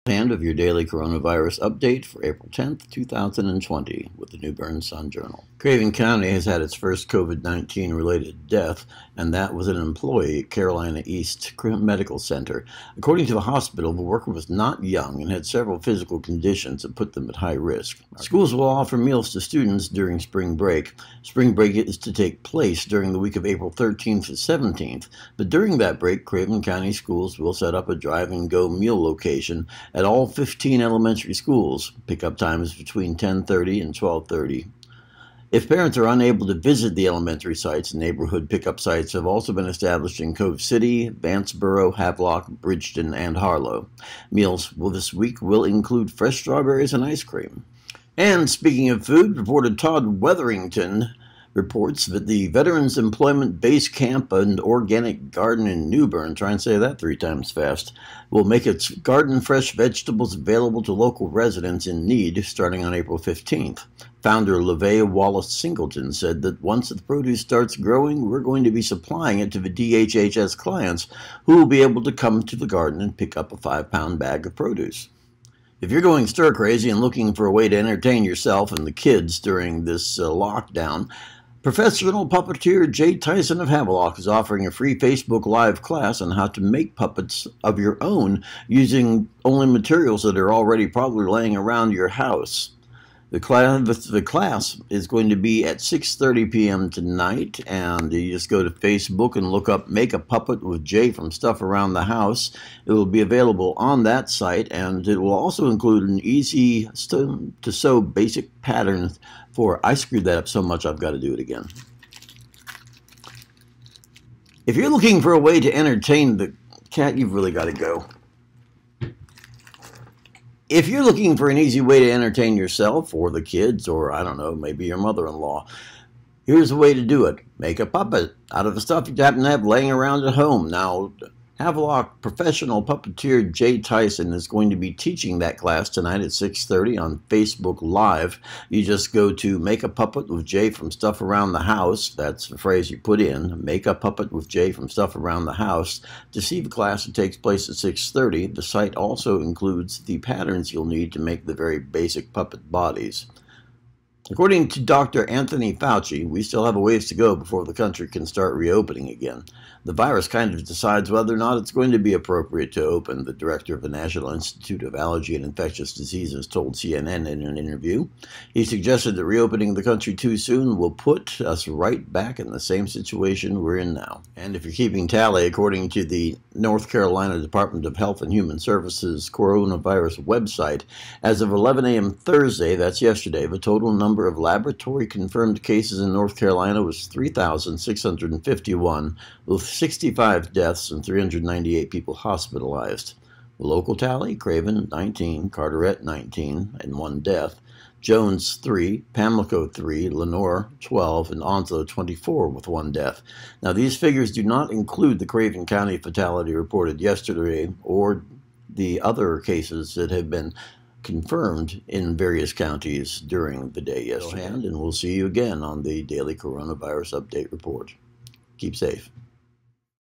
End of your daily coronavirus update for April 10th, 2020 with the New Bern Sun-Journal. Craven County has had its first COVID-19 related death, and that was an employee at Carolina East Medical Center. According to the hospital, the worker was not young and had several physical conditions that put them at high risk. Schools will offer meals to students during spring break. Spring break is to take place during the week of April 13th to 17th, but during that break, Craven County schools will set up a drive-and-go meal location at all 15 elementary schools. Pickup time is between 10:30 and 12:30. If parents are unable to visit the elementary sites, neighborhood pickup sites have also been established in Cove City, Vanceboro, Havelock, Bridgeton, and Harlow. Meals this week will include fresh strawberries and ice cream. And speaking of food, reporter Todd Wetherington reports that the Veterans Employment Base Camp and Organic Garden in New Bern, try and say that 3 times fast, will make its garden fresh vegetables available to local residents in need starting on April 15th. Founder LaVea Wallace Singleton said that once the produce starts growing, we're going to be supplying it to the DHHS clients who will be able to come to the garden and pick up a 5-pound bag of produce. If you're going stir-crazy and looking for a way to entertain yourself and the kids during this lockdown, professional puppeteer Jay Tyson of Havelock is offering a free Facebook Live class on how to make puppets of your own using only materials that are already probably laying around your house. The class is going to be at 6:30 p.m. tonight, and you just go to Facebook and look up Make a Puppet with Jay from Stuff Around the House. It will be available on that site, and it will also include an easy to sew basic pattern for, I screwed that up so much I've got to do it again. If you're looking for a way to entertain the cat, you've really got to go. If you're looking for an easy way to entertain yourself or the kids or, I don't know, maybe your mother-in-law, here's a way to do it. Make a puppet out of the stuff you happen to have laying around at home. Now, Havelock professional puppeteer Jay Tyson is going to be teaching that class tonight at 6:30 on Facebook Live. You just go to Make a Puppet with Jay from Stuff Around the House. That's the phrase you put in. Make a Puppet with Jay from Stuff Around the House. To see the class, it takes place at 6:30. The site also includes the patterns you'll need to make the very basic puppet bodies. According to Dr. Anthony Fauci, we still have a ways to go before the country can start reopening again. The virus kind of decides whether or not it's going to be appropriate to open, the director of the National Institute of Allergy and Infectious Diseases told CNN in an interview. He suggested that reopening the country too soon will put us right back in the same situation we're in now. And if you're keeping tally, according to the North Carolina Department of Health and Human Services coronavirus website, as of 11 a.m. Thursday, that's yesterday, the total number of laboratory-confirmed cases in North Carolina was 3,651, with 65 deaths and 398 people hospitalized. The local tally, Craven 19, Carteret 19, and 1 death, Jones 3, Pamlico 3, Lenore 12, and Onslow 24 with 1 death. Now these figures do not include the Craven County fatality reported yesterday or the other cases that have been confirmed in various counties during the day yesterday. And we'll see you again on the Daily Coronavirus Update Report. Keep safe.